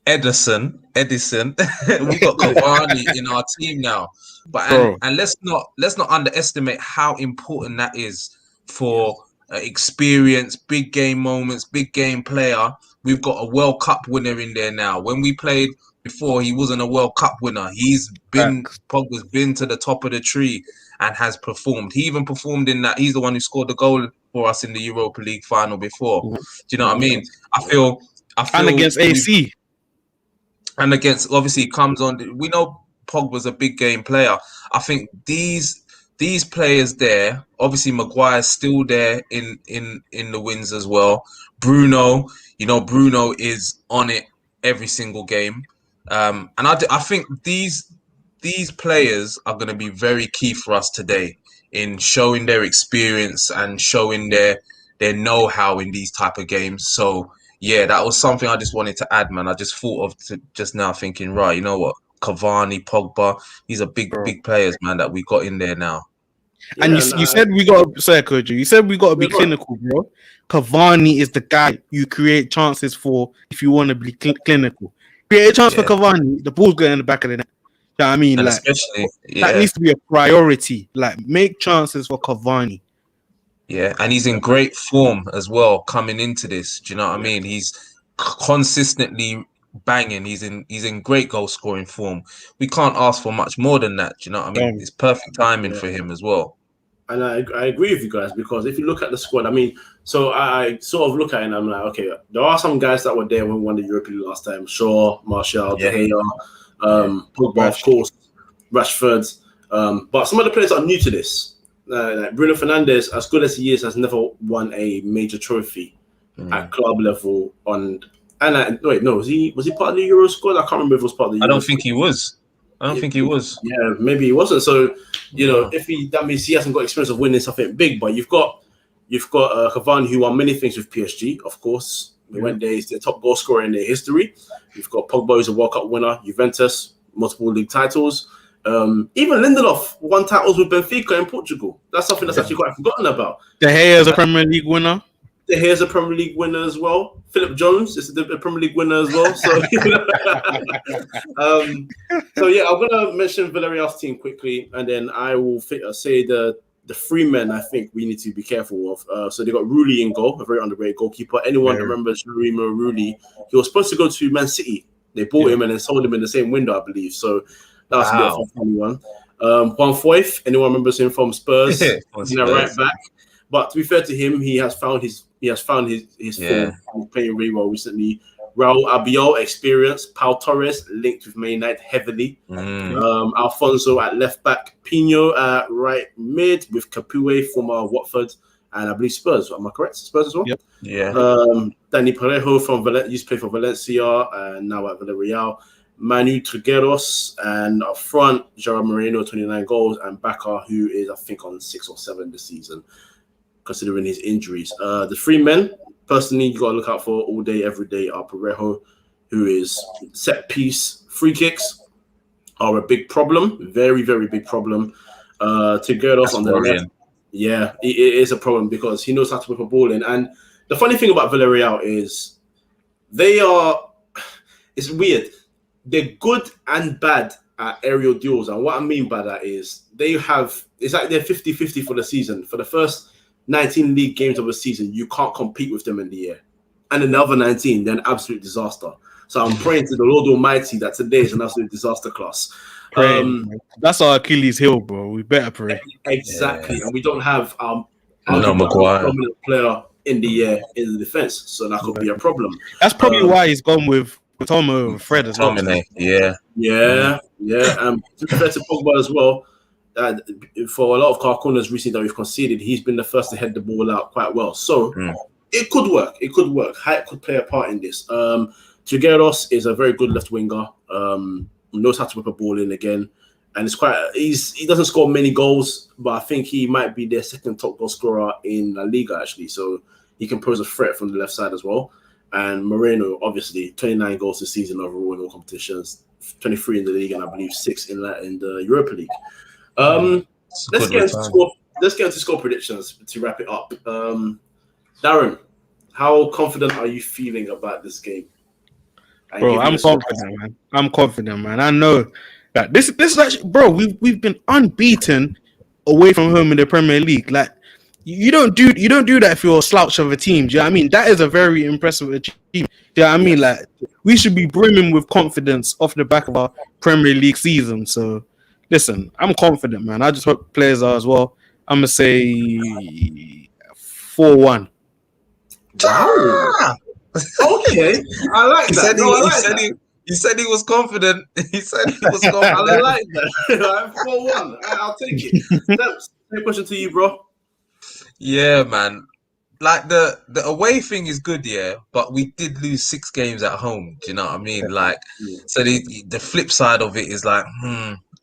[SPEAKER 4] Edison. We've got Cavani in our team now. But and let's not underestimate how important that is for experience, big game moments, big game player. We've got a World Cup winner in there now. When we played before, he wasn't a World Cup winner. Pogba's been to the top of the tree and has performed. He even performed in that. He's the one who scored the goal for us in the Europa League final before. Do you know what I mean? I feel
[SPEAKER 3] and against AC.
[SPEAKER 4] And against, obviously, comes on. We know Pogba's a big game player. I think these players there, obviously Maguire's still there in the wins as well. Bruno, you know, Bruno is on it every single game. And I think these players are going to be very key for us today in showing their experience and showing their know-how in these type of games. So yeah, that was something I just wanted to add, man. I just thought of just now, thinking, right, you know what, Cavani, Pogba, these are big players, man, that we got in there now.
[SPEAKER 3] Yeah, and you said we got to say, Kojo, you said we got to be clinical, bro. Cavani is the guy you create chances for if you want to be clinical. Create a chance for Cavani, the ball's going in the back of the net. You know what I mean?
[SPEAKER 4] And
[SPEAKER 3] like,
[SPEAKER 4] especially,
[SPEAKER 3] that needs to be a priority. Like, make chances for Cavani.
[SPEAKER 4] Yeah, and he's in great form as well coming into this. Do you know what I mean? He's consistently banging. He's in great goal scoring form. We can't ask for much more than that. Do you know what I mean? It's perfect timing for him as well.
[SPEAKER 1] And I agree with you guys, because if you look at the squad, I mean, so I sort of look at it and I'm like, okay, there are some guys that were there when we won the Europa League last time. Shaw, Martial, De Gea, Pogba, of course, Rashford. But some of the players are new to this. Like Bruno Fernandes, as good as he is, has never won a major trophy at club level. Was he part of the Euro squad? I can't remember if it was part of the Euro
[SPEAKER 4] I don't think he was. Yeah,
[SPEAKER 1] maybe he wasn't. So, you know, that means he hasn't got experience of winning something big. But you've got Cavani, who won many things with PSG, of course. They went there, he's the top goal scorer in their history. You've got Pogba, who's a World Cup winner, Juventus, multiple league titles. Even Lindelof won titles with Benfica in Portugal. That's something that's actually quite forgotten about.
[SPEAKER 3] De Gea is a Premier League winner.
[SPEAKER 1] De Gea is a Premier League winner as well. Philip Jones is a Premier League winner as well. So, I'm gonna mention Villarreal's team quickly, and then I will say the three men I think we need to be careful of. So they got Rulli in goal, a very underrated goalkeeper. Anyone that remembers Jurimo Rulli? He was supposed to go to Man City. They bought him and then sold him in the same window, I believe. So that was a bit of a funny one. Juan Foyth, anyone remembers him from Spurs? He's right back. But to be fair to him, he has found his form. He's playing really well recently. Raul Albiol, experience. Pau Torres, linked with Man United heavily. Alfonso at left back. Pino at right mid with Capoue, former Watford, and I believe Spurs. Am I correct? Spurs as well?
[SPEAKER 3] Yep.
[SPEAKER 4] Yeah.
[SPEAKER 1] Danny Parejo used to play for Valencia and now at Villarreal. Manu Trigueros, and up front, Gerard Moreno, 29 goals, and Baka, who is, I think, on 6 or 7 this season, considering his injuries. The 3 men, personally, you got to look out for all day, every day, are Parejo, who is set piece. Free kicks are a big problem, very, very big problem. Trigueros on the left. Yeah, it is a problem because he knows how to whip a ball in. And the funny thing about Villarreal is it's weird. They're good and bad at aerial duels. And what I mean by that is it's like they're 50-50 for the season. For the first 19 league games of the season, you can't compete with them in the air. And in the other 19, they're an absolute disaster. So I'm praying to the Lord Almighty that today is an absolute disaster class.
[SPEAKER 3] That's our Achilles heel, bro. We better pray.
[SPEAKER 1] Exactly. Yeah. And we don't have
[SPEAKER 4] dominant
[SPEAKER 1] player in the air in the defense. So that could be a problem.
[SPEAKER 3] That's probably why he's gone with Tomo and Fred as well.
[SPEAKER 1] Yeah. To be fair to Pogba as well, for a lot of car corners recently that we've conceded, he's been the first to head the ball out quite well. So it could work. Height could play a part in this. Trigueros is a very good left winger. Knows how to whip a ball in again. And he doesn't score many goals, but I think he might be their second top goal scorer in La Liga, actually. So he can pose a threat from the left side as well. And Moreno, obviously, 29 goals this season overall in all competitions, 23 in the league, and I believe 6 in the Europa League. Let's get into score predictions to wrap it up. Darren, how confident are you feeling about this game?
[SPEAKER 3] Bro, I'm confident, man. I know that this is actually, bro. We've been unbeaten away from home in the Premier League. Like you don't do that if you're a slouch of a team. Do you know what I mean? That is a very impressive achievement. Do you know what I mean? Like we should be brimming with confidence off the back of our Premier League season. So listen, I'm confident, man. I just hope players are as well. I'm gonna say 4-1.
[SPEAKER 1] Wow. Okay, I like that.
[SPEAKER 4] He said he was confident. He said he was confident.
[SPEAKER 1] I like that. 4-1. I'll take it. Same question to you, bro.
[SPEAKER 4] Yeah, man. Like the away thing is good, yeah, but we did lose 6 games at home. Do you know what I mean? Like, so the flip side of it is like,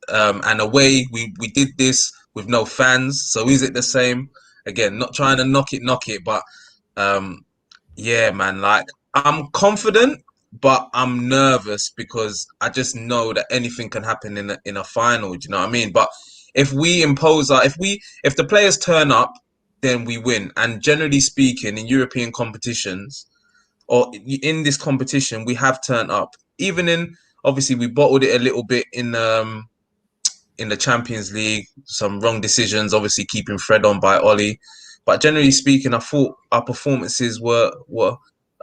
[SPEAKER 4] and away we did this with no fans. So is it the same? Again, not trying to knock it, but yeah, man. Like I'm confident, but I'm nervous because I just know that anything can happen in a final. Do you know what I mean? But if we impose if the players turn up, then we win. And generally speaking, in European competitions or in this competition, we have turned up. Even obviously we bottled it a little bit in the Champions League. Some wrong decisions, obviously keeping Fred on by Ollie. But generally speaking, I thought our performances were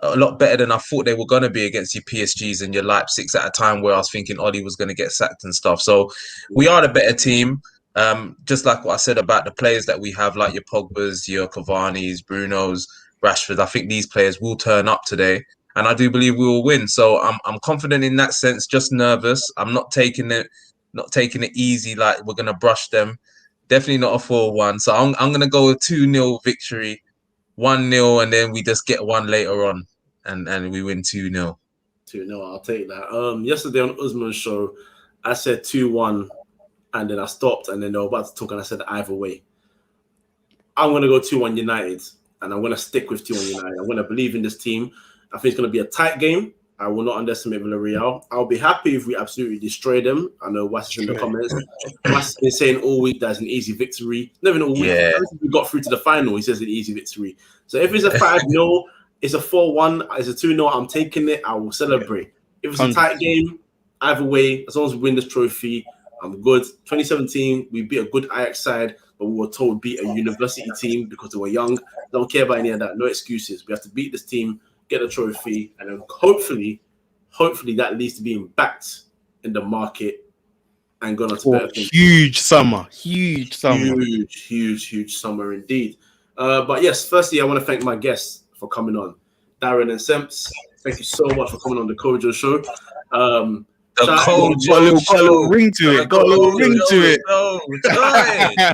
[SPEAKER 4] a lot better than I thought they were going to be against your PSGs and your Leipzigs at a time where I was thinking Ollie was going to get sacked and stuff. So we are the better team. Just like what I said about the players that we have, like your Pogbas, your Cavani's, Bruno's, Rashford. I think these players will turn up today, and I do believe we will win. So I'm confident in that sense. Just nervous. I'm not taking it easy. Like we're going to brush them. Definitely not a 4-1. So I'm going to go a 2-0 victory, 1-0, and then we just get one later on, and we win 2-0.
[SPEAKER 1] 2-0, I'll take that. Yesterday on Usmaan's show, I said 2-1, and then I stopped, and then they were about to talk, and I said either way. I'm going to go 2-1 United, and I'm going to stick with 2-1 United. I'm going to believe in this team. I think it's going to be a tight game. I will not underestimate Villarreal. I'll be happy if we absolutely destroy them. I know Wes is in the comments. Wes has been saying all week that's an easy victory. Never all week. Yeah. We got through to the final. He says an easy victory. So if it's a 5-0, it's a 4-1, it's a 2-0, I'm taking it. I will celebrate. If it's a tight game, either way, as long as we win this trophy, I'm good. 2017, we beat a good Ajax side, but we were told beat a university team because they were young. Don't care about any of that. No excuses. We have to beat this team, get a trophy, and then hopefully that leads to being backed in the market and going on to better things.
[SPEAKER 3] Huge summer
[SPEAKER 1] indeed. But yes, firstly, I want to thank my guests for coming on, Darren and Semps. Thank you so much for coming on the Kojo show.
[SPEAKER 4] The
[SPEAKER 1] Shout out
[SPEAKER 4] Kojo
[SPEAKER 3] Got a little ring to
[SPEAKER 4] The
[SPEAKER 3] it. Got a little ring to it.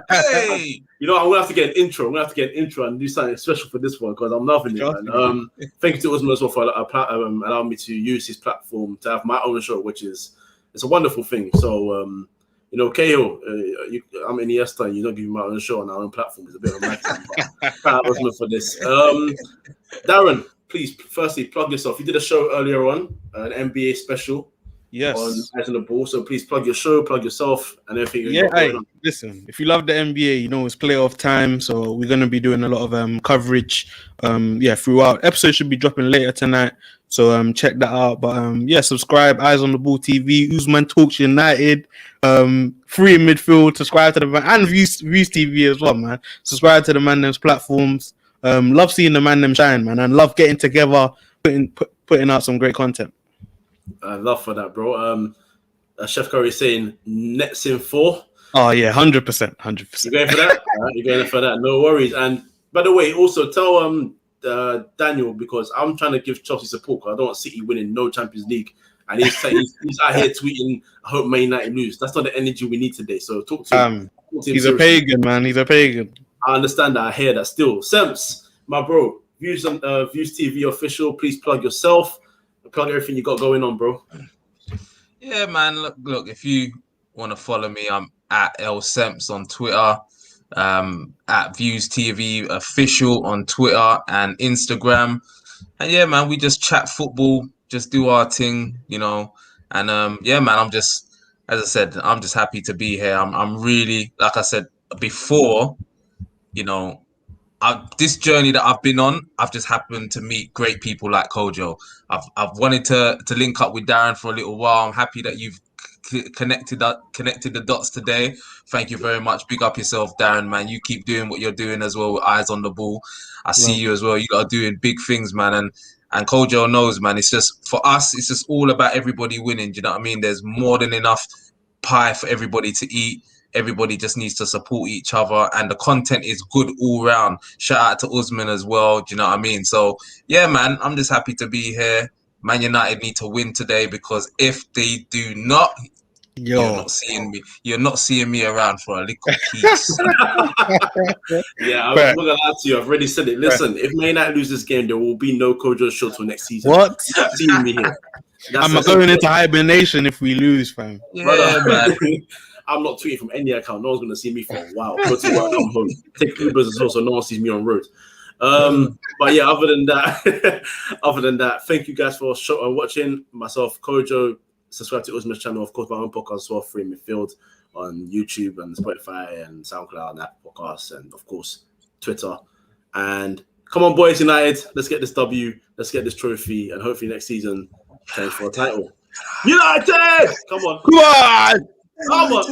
[SPEAKER 4] Hey.
[SPEAKER 1] You know, I'm gonna have to get an intro. I'm gonna have to get an intro and do something special for this one because I'm loving it, man. Thank you to Usmaan as well for allowing me to use his platform to have my own show, which is it's a wonderful thing. So, you know, Kojo, I'm Iniesta, and you don't give me my own show on our own platform. It's a bit of a mad thing, but shout out Usmaan for this. Darren, please, firstly, plug yourself. You did a show earlier on, an NBA special.
[SPEAKER 3] Yes.
[SPEAKER 1] On Eyes on the Ball. So please plug your show, plug yourself, and everything.
[SPEAKER 3] Yeah, hey, listen, if you love the NBA, you know it's playoff time, so we're gonna be doing a lot of coverage throughout. Episode should be dropping later tonight, so check that out. But subscribe, Eyes on the Ball TV, Usmaan Talks United, free in midfield, subscribe to the man and Views TV as well, man. Subscribe to the man them's platforms. Love seeing the man them shine, man, and love getting together, putting out some great content.
[SPEAKER 1] I love for that, bro. Chef Curry saying Nets in 4.
[SPEAKER 3] Oh yeah, 100%.
[SPEAKER 1] You going for that? All right, you're going for that. No worries. And by the way, also tell Daniel, because I'm trying to give Chelsea support because I don't want City winning no Champions League, and he's out here tweeting, "I hope Man United lose." That's not the energy we need today. So talk to him.
[SPEAKER 3] He's a pagan, man. He's a pagan.
[SPEAKER 1] I understand that. I hear that still. Semps, my bro, Views TV official. Please plug yourself. Plug everything you got going on, bro.
[SPEAKER 4] Yeah, man. Look. If you want to follow me, I'm at LSemps on Twitter, at Views TV official on Twitter and Instagram. And yeah, man, we just chat football, just do our thing, you know. And man, as I said, I'm just happy to be here. I'm really, like I said before, you know. This journey that I've been on, I've just happened to meet great people like Kojo. I've wanted to link up with Darren for a little while. I'm happy that you've connected the dots today. Thank you very much. Big up yourself, Darren, man. You keep doing what you're doing as well with Eyes on the Ball. I see you as well. You are doing big things, man. And Kojo knows, man. It's just for us. It's just all about everybody winning. Do you know what I mean? There's more than enough pie for everybody to eat. Everybody just needs to support each other, and the content is good all round. Shout out to Usmaan as well. Do you know what I mean? So yeah, man, I'm just happy to be here. Man United need to win today because if they do not, you're not seeing me. You're not seeing me around for a little piece.
[SPEAKER 1] Yeah, I'm not gonna lie to you. I've already said it. Listen, if Man United lose this game, there will be no Kojo show till next season.
[SPEAKER 3] What?
[SPEAKER 1] You're not seeing me here.
[SPEAKER 3] I'm going into hibernation if we lose, fam.
[SPEAKER 4] Yeah,
[SPEAKER 1] brother,
[SPEAKER 4] man.
[SPEAKER 1] I'm not tweeting from any account. No one's gonna see me for a while. Go to work, come home, take Ubers as well, so no one sees me on road. But yeah, other than that, thank you guys for watching. Myself, Kojo. Subscribe to Usmaan's channel, of course, my own podcast as well, Free Midfield, on YouTube and Spotify and SoundCloud and Apple Podcasts, and of course Twitter. And come on, boys, United! Let's get this W. Let's get this trophy, and hopefully next season change for a title. United! Come on!
[SPEAKER 3] Come on!
[SPEAKER 1] Come on!